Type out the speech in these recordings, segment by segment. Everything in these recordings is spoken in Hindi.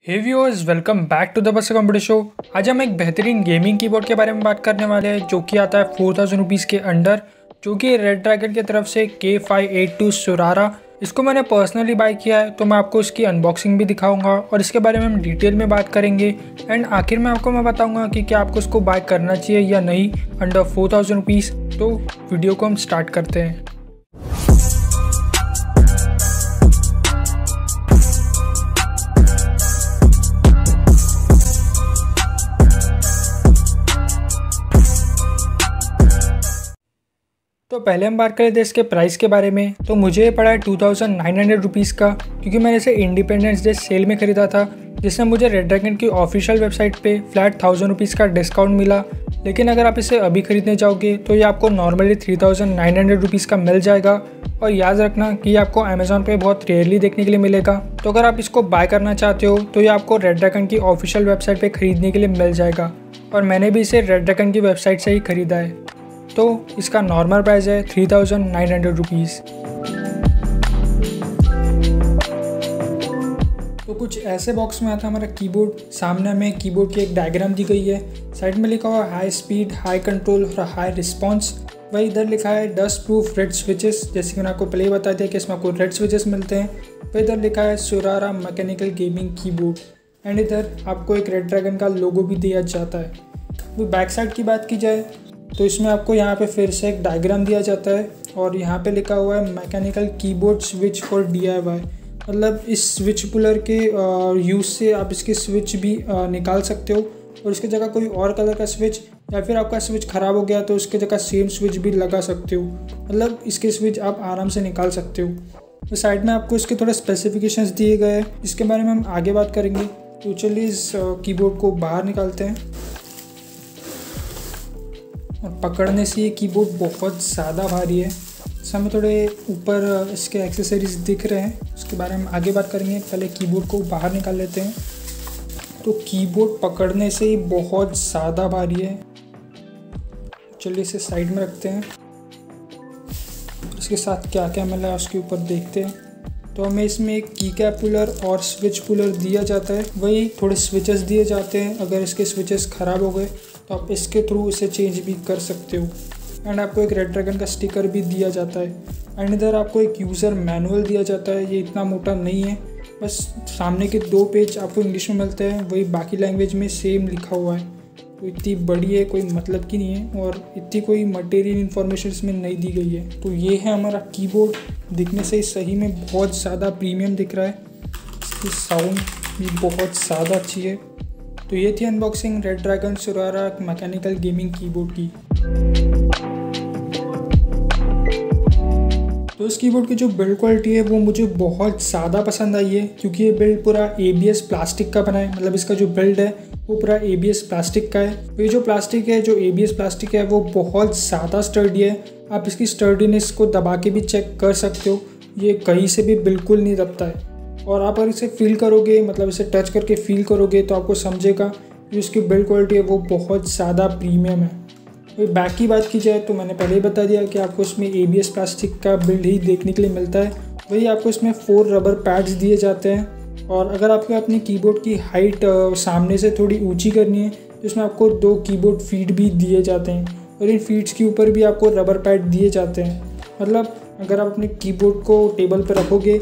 Hey viewers, welcome back to the bus computer show. आज हम एक बेहतरीन गेमिंग कीबोर्ड के बारे में बात करने वाले हैं जो कि आता है 4000 रुपीज़ के अंडर, जो कि रेड ड्रैगन की तरफ से K582 सुरारा। इसको मैंने पर्सनली बाय किया है, तो मैं आपको इसकी अनबॉक्सिंग भी दिखाऊंगा और इसके बारे में हम डिटेल में बात करेंगे। एंड आखिर में आपको मैं बताऊंगा कि क्या आपको इसको बाय करना चाहिए या नहीं अंडर 4000 रुपीज़। तो वीडियो को हम स्टार्ट करते हैं। तो पहले हम बात करें थे इसके प्राइस के बारे में। तो मुझे ये पड़ा है 2900 रुपीज़ का, क्योंकि मैंने इसे इंडिपेंडेंस डे सेल में ख़रीदा था, जिसमें मुझे रेड ड्रैगन की ऑफिशियल वेबसाइट पे फ्लैट 1000 रुपीज़ का डिस्काउंट मिला। लेकिन अगर आप इसे अभी ख़रीदने जाओगे तो ये आपको नॉर्मली 3900 रुपीज़ का मिल जाएगा। और याद रखना कि ये आपको अमेज़ॉन पे बहुत रेयरली देखने के लिए मिलेगा। तो अगर आप इसको बाय करना चाहते हो तो ये आपको रेड ड्रैगन की ऑफिशियल वेबसाइट पर ख़रीदने के लिए मिल जाएगा। और मैंने भी इसे रेड ड्रैगन की वेबसाइट से ही ख़रीदा है। तो इसका नॉर्मल प्राइस है 3900 रुपीज़। तो कुछ ऐसे बॉक्स में आता है हमारा कीबोर्ड। सामने हमें कीबोर्ड की एक डायग्राम दी गई है। साइड में लिखा हुआ हाई स्पीड, हाई कंट्रोल और हाई रिस्पॉन्स। वही इधर लिखा है डस्ट प्रूफ रेड स्विचेस, जैसे कि मैंने आपको पहले ही बता दिया कि इसमें आपको रेड स्विचेस मिलते हैं। वही इधर लिखा है सुरारा मैकेनिकल गेमिंग कीबोर्ड। एंड इधर आपको एक रेड ड्रैगन का लोगो भी दिया जाता है। वो बैक साइड की बात की जाए तो इसमें आपको यहाँ पे फिर से एक डायग्राम दिया जाता है और यहाँ पे लिखा हुआ है mechanical keyboard switch for DIY। मतलब इस स्विच पुलर के यूज़ से आप इसके स्विच भी निकाल सकते हो और इसकी जगह कोई और कलर का स्विच, या फिर आपका स्विच ख़राब हो गया तो उसकी जगह सेम स्विच भी लगा सकते हो। मतलब इसके स्विच आप आराम से निकाल सकते हो। तो साइड में आपको इसके थोड़े स्पेसिफिकेशंस दिए गए हैं, इसके बारे में हम आगे बात करेंगे। तो चलिए इस कीबोर्ड को बाहर निकालते हैं। और पकड़ने से ये कीबोर्ड बहुत ज़्यादा भारी है। हमें थोड़े ऊपर इसके एक्सेसरीज दिख रहे हैं, उसके बारे में आगे बात करेंगे। पहले कीबोर्ड को बाहर निकाल लेते हैं। तो कीबोर्ड पकड़ने से ही बहुत ज़्यादा भारी है। चलिए इसे साइड में रखते हैं। इसके साथ क्या क्या मिला है उसके ऊपर देखते हैं। तो हमें इसमें एक की कैप पुलर और स्विच पुलर दिया जाता है। वही थोड़े स्विचेस दिए जाते हैं। अगर इसके स्विचेस ख़राब हो गए तो आप इसके थ्रू इसे चेंज भी कर सकते हो। एंड आपको एक रेड ड्रैगन का स्टिकर भी दिया जाता है। एंड इधर आपको एक यूज़र मैनुअल दिया जाता है। ये इतना मोटा नहीं है, बस सामने के 2 पेज आपको इंग्लिश में मिलते हैं, वही बाकी लैंग्वेज में सेम लिखा हुआ है। तो इतनी बड़ी है, कोई मतलब की नहीं है और इतनी कोई मटेरियल इन्फॉर्मेशन इसमें नहीं दी गई है। तो ये है हमारा कीबोर्ड। दिखने से सही में बहुत ज़्यादा प्रीमियम दिख रहा है। इसकी साउंड भी बहुत ज़्यादा अच्छी है। तो ये थी unboxing red dragon Surara mechanical gaming keyboard की। तो इस कीबोर्ड की जो बिल्ड क्वालिटी है वो मुझे बहुत ज़्यादा पसंद आई है, क्योंकि ये बिल्ड पूरा ABS प्लास्टिक का बना है। मतलब इसका जो बिल्ड है वो पूरा ABS प्लास्टिक का है। तो ये जो प्लास्टिक है, जो ABS प्लास्टिक है, वो बहुत ज़्यादा स्टर्डी है। आप इसकी स्टर्डीनेस को दबा के भी चेक कर सकते हो। ये कहीं से भी बिल्कुल नहीं दबता है। और आप अगर इसे फील करोगे, मतलब इसे टच करके फील करोगे, तो आपको समझेगा कि इसकी बिल्ड क्वालिटी है वो बहुत ज़्यादा प्रीमियम है। बैक की बात की जाए तो मैंने पहले ही बता दिया कि आपको इसमें ABS प्लास्टिक का बिल्ड ही देखने के लिए मिलता है। वही आपको इसमें 4 रबर पैड्स दिए जाते हैं। और अगर आपको अपनी कीबोर्ड की हाइट सामने से थोड़ी ऊंची करनी है तो इसमें आपको 2 कीबोर्ड फीट भी दिए जाते हैं। और इन फीट्स के ऊपर भी आपको रबर पैड दिए जाते हैं। मतलब अगर आप अपने कीबोर्ड को टेबल पर रखोगे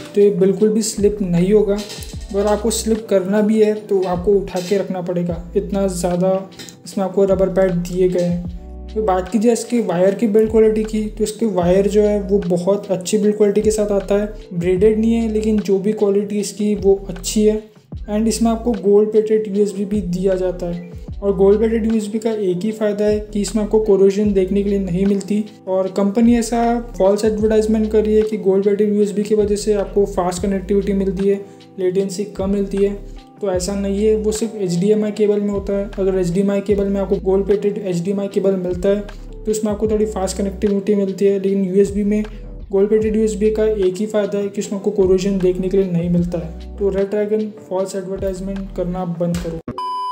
तो ये बिल्कुल भी स्लिप नहीं होगा। अगर आपको स्लिप करना भी है तो आपको उठा के रखना पड़ेगा, इतना ज़्यादा इसमें आपको रबर पैड दिए गए हैं। तो बात कीजिए इसके वायर की बिल्ड क्वालिटी की, तो इसके वायर जो है वो बहुत अच्छी बिल्ड क्वालिटी के साथ आता है। ब्रेडेड नहीं है, लेकिन जो भी क्वालिटी इसकी वो अच्छी है। एंड इसमें आपको गोल्ड प्लेटेड USB भी दिया जाता है। और गोल्ड प्लेटेड USB का एक ही फ़ायदा है कि इसमें आपको कोरोजन देखने के लिए नहीं मिलती। और कंपनी ऐसा फॉल्स एडवर्टाइजमेंट कर रही है कि गोल्ड प्लेटेड USB की वजह से आपको फास्ट कनेक्टिविटी मिलती है, लेटेंसी कम मिलती है। तो ऐसा नहीं है, वो सिर्फ HDMI केबल में होता है। अगर HDMI केबल में आपको गोल्ड प्लेटेड HDMI केबल मिलता है तो उसमें आपको थोड़ी फास्ट कनेक्टिविटी मिलती है। लेकिन USB में गोल्ड प्लेटेड USB का एक ही फ़ायदा है कि उसमें आपको कोरोजन देखने के लिए नहीं मिलता है। तो रेड ड्रैगन फॉल्स एडवर्टाइजमेंट करना बंद करो।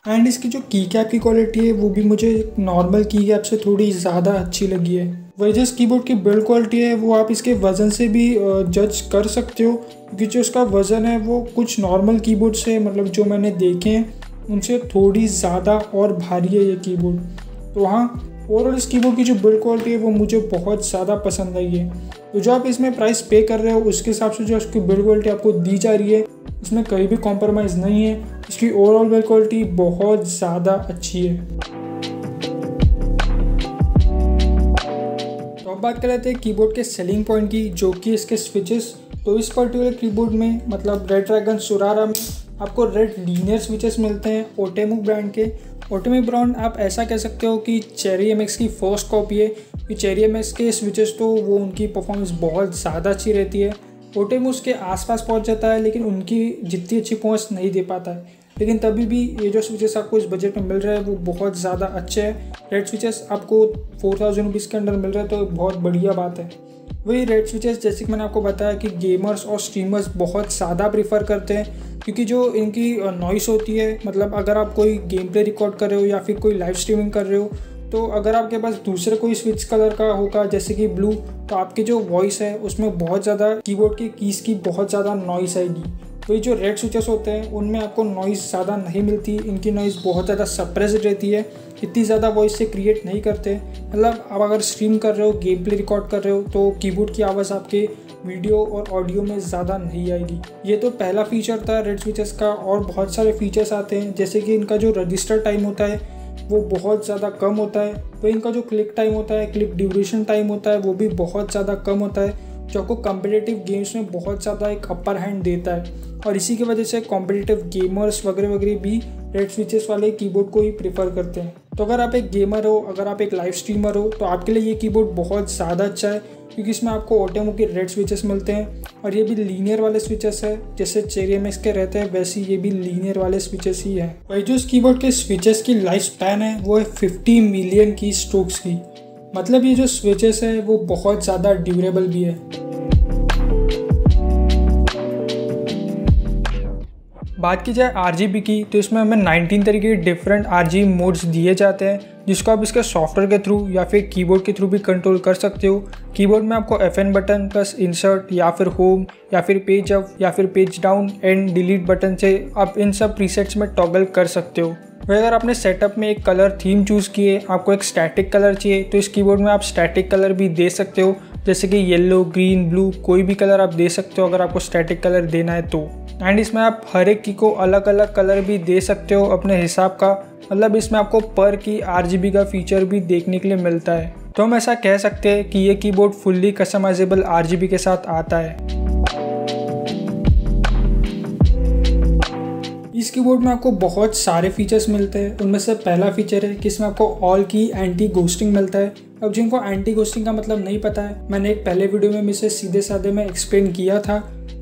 एंड इसकी जो की कैप की क्वालिटी है वो भी मुझे नॉर्मल की कैप से थोड़ी ज़्यादा अच्छी लगी है। वही जिस कीबोर्ड की बिल्ड क्वालिटी है वो आप इसके वज़न से भी जज कर सकते हो, क्योंकि जो इसका वज़न है वो कुछ नॉर्मल कीबोर्ड से, मतलब जो मैंने देखे हैं उनसे थोड़ी ज़्यादा और भारी है ये कीबोर्ड। तो हाँ, ओवरऑल इस कीबोर्ड की जो बिल्ड क्वालिटी है वो मुझे बहुत ज़्यादा पसंद आई है। तो जो आप इसमें प्राइस पे कर रहे हो उसके हिसाब से जो उसकी बिल्ड क्वालिटी आपको दी जा रही है उसमें कहीं भी कॉम्प्रोमाइज़ नहीं है। इसकी ओवरऑल बिल्ड क्वालिटी बहुत ज़्यादा अच्छी है। तो अब बात कर लेते हैं कीबोर्ड के सेलिंग पॉइंट की, जो कि इसके स्विचेस। तो इस पर्टिकुलर कीबोर्ड में मतलब रेडड्रैगन सोरारा में आपको रेड लीनियर स्विचेस मिलते हैं ओटेमुक ब्रांड के। ओटेमुक ब्रांड आप ऐसा कह सकते हो कि चेरी एमएक्स की फर्स्ट कॉपी है, कि चेरी एमएक्स के स्विचेस तो वो उनकी परफॉर्मेंस बहुत ज़्यादा अच्छी रहती है। ओटेमुक उसके आसपास पहुंच जाता है लेकिन उनकी जितनी अच्छी पहुंच नहीं दे पाता है, लेकिन तभी भी ये जो स्विचेस आपको इस बजट में मिल रहा है वो बहुत ज़्यादा अच्छे हैं। रेड स्विचेस आपको 4000 रुपीज़ के अंदर मिल रहा है तो बहुत बढ़िया बात है। वही रेड स्विचेस जैसे कि मैंने आपको बताया कि गेमर्स और स्ट्रीमर्स बहुत ज़्यादा प्रीफर करते हैं, क्योंकि जो इनकी नॉइस होती है, मतलब अगर आप कोई गेम प्ले रिकॉर्ड कर रहे हो या फिर कोई लाइव स्ट्रीमिंग कर रहे हो, तो अगर आपके पास दूसरे कोई स्विच कलर का होगा जैसे कि ब्लू, तो आपकी जो वॉइस है उसमें बहुत ज़्यादा कीबोर्ड की कीज़ की बहुत ज़्यादा नॉइस आएगी। तो ये जो रेड स्विचेस होते हैं उनमें आपको नॉइस ज़्यादा नहीं मिलती, इनकी नॉइस बहुत ज़्यादा सप्रेस्ड रहती है, इतनी ज़्यादा वॉइस से क्रिएट नहीं करते। मतलब आप अगर स्ट्रीम कर रहे हो, गेम प्ले रिकॉर्ड कर रहे हो, तो कीबोर्ड की आवाज़ आपके वीडियो और ऑडियो में ज़्यादा नहीं आएगी। ये तो पहला फीचर था रेड स्विचेस का, और बहुत सारे फीचर्स आते हैं जैसे कि इनका जो रजिस्टर टाइम होता है वो बहुत ज़्यादा कम होता है। तो इनका जो क्लिक टाइम होता है, क्लिक ड्यूरेशन टाइम होता है, वो भी बहुत ज़्यादा कम होता है, जो आपको कॉम्पिटिटिव गेम्स में बहुत ज़्यादा एक अपर हैंड देता है। और इसी की वजह से कॉम्पिटिटिव गेमर्स वगैरह वगैरह भी रेड स्विचेस वाले कीबोर्ड को ही प्रेफर करते हैं। तो अगर आप एक गेमर हो, अगर आप एक लाइव स्ट्रीमर हो, तो आपके लिए ये कीबोर्ड बहुत ज़्यादा अच्छा है, क्योंकि इसमें आपको ओटेमुक के रेड स्विचेस मिलते हैं और ये भी लीनियर वाले स्विचेस है। जैसे चेरी एमएक्स के रहते हैं वैसे ये भी लीनियर वाले स्विचेस ही हैं। वही जो इस कीबोर्ड के स्विचेस की लाइफ स्पैन है वो है 50 मिलियन की स्ट्रोक्स की, मतलब ये जो स्विचेस है वो बहुत ज़्यादा ड्यूरेबल भी है। बात की जाए RGB की, तो इसमें हमें 19 तरीके के डिफरेंट RGB मोड्स दिए जाते हैं, जिसको आप इसके सॉफ्टवेयर के थ्रू या फिर कीबोर्ड के थ्रू भी कंट्रोल कर सकते हो। कीबोर्ड में आपको FN बटन प्लस इंसर्ट या फिर होम या फिर पेज अप या फिर page down and delete button से आप इन सब प्रीसेट्स में टॉगल कर सकते हो। वही अगर आपने सेटअप में एक कलर थीम चूज़ किए, आपको एक स्टैटिक कलर चाहिए, तो इस कीबोर्ड में आप स्टैटिक कलर भी दे सकते हो, जैसे कि येलो, ग्रीन, ब्लू, कोई भी कलर आप दे सकते हो अगर आपको स्टैटिक कलर देना है तो। एंड इसमें आप हर एक की को अलग अलग कलर भी दे सकते हो अपने हिसाब का, मतलब इसमें आपको पर की RGB का फीचर भी देखने के लिए मिलता है। तो हम ऐसा कह सकते हैं कि ये कीबोर्ड फुल्ली कस्टमाइजेबल RGB के साथ आता है। इस कीबोर्ड में आपको बहुत सारे फीचर्स मिलते हैं। उनमें से पहला फीचर है कि इसमें आपको ऑल की एंटी घोस्टिंग मिलता है। अब जिनको एंटी घोस्टिंग का मतलब नहीं पता है, मैंने एक पहले वीडियो में इसे सीधे साधे में एक्सप्लेन किया था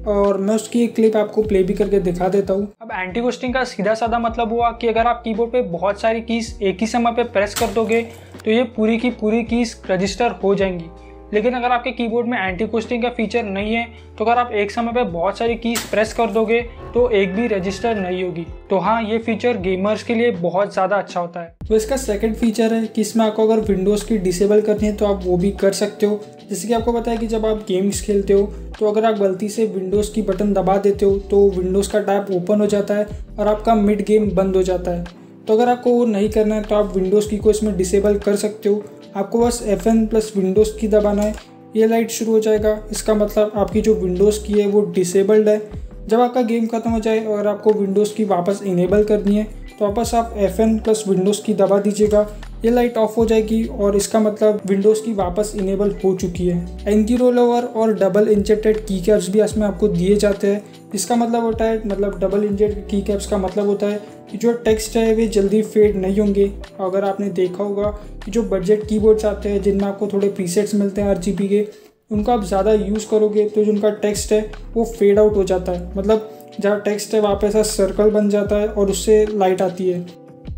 और मैं उसकी एक क्लिप आपको प्ले भी करके दिखा देता हूँ। अब एंटी घोस्टिंग का सीधा साधा मतलब हुआ कि अगर आप कीबोर्ड पे बहुत सारी कीज एक ही समय पे प्रेस कर दोगे तो ये पूरी की पूरी कीज रजिस्टर हो जाएंगी। लेकिन अगर आपके कीबोर्ड में एंटी घोस्टिंग का फीचर नहीं है तो अगर आप एक समय पे बहुत सारी कीज प्रेस कर दोगे तो एक भी रजिस्टर नहीं होगी। तो हाँ, ये फीचर गेमर्स के लिए बहुत ज़्यादा अच्छा होता है। तो इसका सेकंड फीचर है कि इसमें आपको अगर विंडोज़ की डिसेबल करनी है तो आप वो भी कर सकते हो। जैसे कि आपको पता है कि जब आप गेम्स खेलते हो तो अगर आप गलती से विंडोज़ की बटन दबा देते हो तो विंडोज़ का टैब ओपन हो जाता है और आपका मिड गेम बंद हो जाता है। तो अगर आपको वो नहीं करना है तो आप विंडोज़ की को इसमें डिसेबल कर सकते हो। आपको बस FN प्लस विंडोज़ की दबाना है, ये लाइट शुरू हो जाएगा। इसका मतलब आपकी जो विंडोज़ की है वो डिसेबल्ड है। जब आपका गेम खत्म हो जाए और आपको विंडोज़ की वापस इनेबल करनी है तो वापस आप FN प्लस विंडोज़ की दबा दीजिएगा, ये लाइट ऑफ हो जाएगी और इसका मतलब विंडोज़ की वापस इनेबल हो चुकी है। एंटी रोल ओवर और डबल इंजेक्टेड की कैप्स भी इसमें आपको दिए जाते हैं। इसका मतलब होता है, मतलब डबल इंजेक्टेड की कैप्स का मतलब होता है कि जो टेक्स्ट है वे जल्दी फेड नहीं होंगे। अगर आपने देखा होगा कि जो बजट कीबोर्ड्स आते हैं जिनमें आपको थोड़े प्रीसेट्स मिलते हैं RGB के, उनको आप ज़्यादा यूज़ करोगे तो जो उनका टेक्स्ट है वो फेड आउट हो जाता है। मतलब जहाँ टेक्स्ट है वहाँ पे ऐसा सर्कल बन जाता है और उससे लाइट आती है।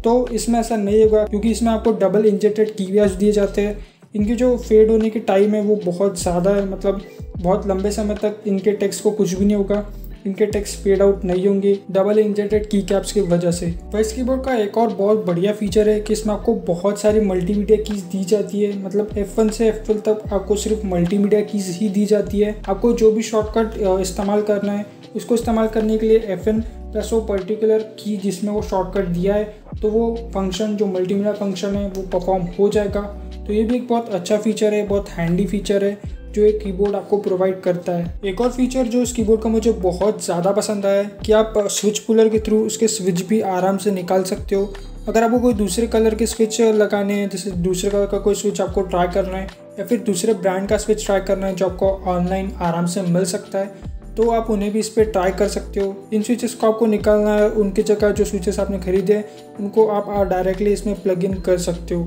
तो इसमें ऐसा नहीं होगा क्योंकि इसमें आपको डबल इंजेक्टेड की कैप्स दिए जाते हैं। इनकी जो फेड होने की टाइम है वो बहुत ज़्यादा है, मतलब बहुत लंबे समय तक इनके टेक्स्ट को कुछ भी नहीं होगा। इनके टेक्स्ट फेड आउट नहीं होंगे डबल इंजेक्टेड की कैप्स की वजह से। वह इस कीबोर्ड का एक और बहुत बढ़िया फीचर है कि इसमें आपको बहुत सारी मल्टीमीडिया कीज दी जाती है। मतलब F1 से F12 तक आपको सिर्फ मल्टीमीडिया कीज ही दी जाती है। आपको जो भी शॉर्टकट इस्तेमाल करना है उसको इस्तेमाल करने के लिए FN प्लस वो पर्टिकुलर की जिसमें वो शॉर्टकट दिया है तो वो फंक्शन जो मल्टीमीडिया फंक्शन है वो परफॉर्म हो जाएगा। तो ये भी एक बहुत अच्छा फीचर है, बहुत हैंडी फीचर है जो एक कीबोर्ड आपको प्रोवाइड करता है। एक और फीचर जो इस कीबोर्ड का मुझे बहुत ज़्यादा पसंद आया है कि आप स्विच पुलर के थ्रू उसके स्विच भी आराम से निकाल सकते हो। अगर आपको कोई दूसरे कलर के स्विच लगाने हैं, जैसे दूसरे कलर का कोई स्विच आपको ट्राई करना है या फिर दूसरे ब्रांड का स्विच ट्राई करना है जो आपको ऑनलाइन आराम से मिल सकता है, तो आप उन्हें भी इस पर ट्राई कर सकते हो। इन स्विचेस को आपको निकालना है, उनकी जगह जो स्विचेस आपने खरीदे हैं उनको आप डायरेक्टली इसमें प्लग इन कर सकते हो।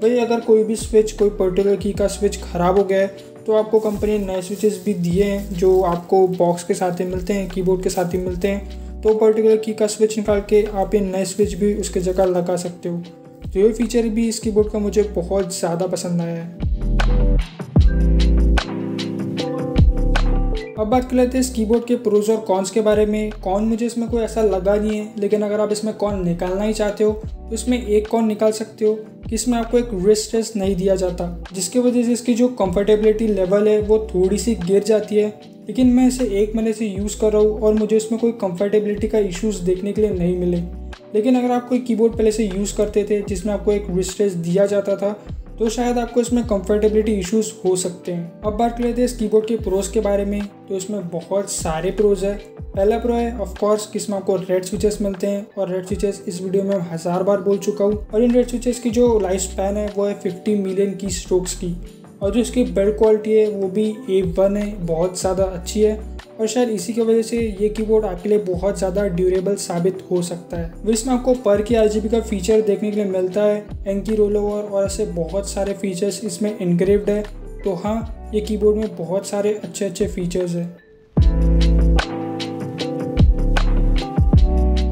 भाई अगर कोई भी स्विच, कोई पर्टिकुलर की का स्विच ख़राब हो गया है तो आपको कंपनी ने नए स्विचेस भी दिए हैं जो आपको बॉक्स के साथ ही मिलते हैं, कीबोर्ड के साथ ही मिलते हैं। तो पर्टिकुलर की का स्विच निकाल के आप ये नए स्विच भी उसके जगह लगा सकते हो। तो ये फीचर भी इस कीबोर्ड का मुझे बहुत ज़्यादा पसंद आया है। अब बात कर लेते हैं इस कीबोर्ड के प्रोज और कॉन्स के बारे में। कॉन मुझे इसमें कोई ऐसा लगा नहीं है, लेकिन अगर आप इसमें कॉन निकालना ही चाहते हो तो इसमें एक कॉन निकाल सकते हो कि इसमें आपको एक रिस्ट रेस्ट नहीं दिया जाता, जिसकी वजह से इसकी जो कंफर्टेबिलिटी लेवल है वो थोड़ी सी गिर जाती है। लेकिन मैं इसे 1 महीने से यूज़ कर रहा हूँ और मुझे इसमें कोई कंफर्टेबिलिटी का इश्यूज़ देखने के लिए नहीं मिले। लेकिन अगर आप कोई कीबोर्ड पहले से यूज़ करते थे जिसमें आपको एक रिस्ट रेस्ट दिया जाता था तो शायद आपको इसमें कंफर्टेबिलिटी इश्यूज हो सकते हैं। अब बात कर लेते हैं इस कीबोर्ड के प्रोज के बारे में। तो इसमें बहुत सारे प्रोज है। पहला प्रो है ऑफ कोर्स कि इसमें आपको रेड स्विचेस मिलते हैं और रेड स्विचेस इस वीडियो में 1000 बार बोल चुका हूँ। और इन रेड स्विचेस की जो लाइफ स्पैन है वो है 50 मिलियन की स्ट्रोक्स की। और जो इसकी बिल्ड क्वालिटी है वो भी A1 है, बहुत ज़्यादा अच्छी है। और शायद इसी की वजह से ये कीबोर्ड आपके लिए बहुत ज़्यादा ड्यूरेबल साबित हो सकता है। वो इसमें आपको पर की RGB का फीचर देखने के लिए मिलता है, एंकी रोल ओवर और ऐसे बहुत सारे फीचर्स इसमें इनग्रेव्ड है। तो हाँ, ये कीबोर्ड में बहुत सारे अच्छे अच्छे फीचर्स हैं।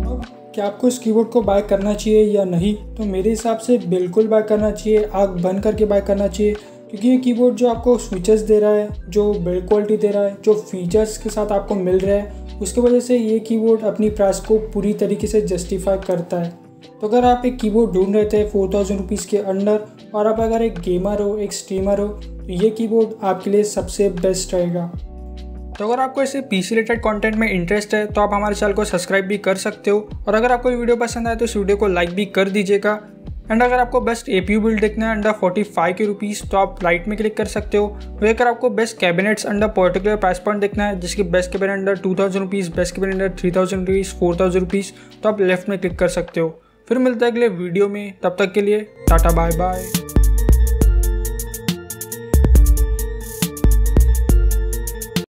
अब क्या आपको इस कीबोर्ड को बाय करना चाहिए या नहीं? तो मेरे हिसाब से बिल्कुल बाय करना चाहिए, आँख बंद करके बाय करना चाहिए, क्योंकि ये कीबोर्ड जो आपको स्विचेस दे रहा है, जो बिल्ड क्वालिटी दे रहा है, जो फीचर्स के साथ आपको मिल रहा है, उसकी वजह से ये कीबोर्ड अपनी प्राइस को पूरी तरीके से जस्टिफाई करता है। तो अगर आप एक कीबोर्ड ढूंढ रहे थे 4000 रुपीज़ के अंडर और आप अगर एक गेमर हो, एक स्ट्रीमर हो, तो ये कीबोर्ड आपके लिए सबसे बेस्ट रहेगा। तो अगर आपको ऐसे PC रिलेटेड कंटेंट में इंटरेस्ट है तो आप हमारे चैनल को सब्सक्राइब भी कर सकते हो। और अगर आपको ये वीडियो पसंद आए तो इस वीडियो को लाइक भी कर दीजिएगा। एंड अगर आपको बेस्ट APU बिल्ड देखना है अंडर 45 के रुपीज़ तो आप राइट में क्लिक कर सकते हो। वही अगर आपको best cabinets under particular price point देखना है, जिसकी best cabinet under 2000 rupees, best cabinet under 3000 rupees, 4000 rupees, तो आप लेफ्ट में क्लिक कर सकते हो। फिर मिलता है अगले वीडियो में, तब तक के लिए टाटा बाय बाय।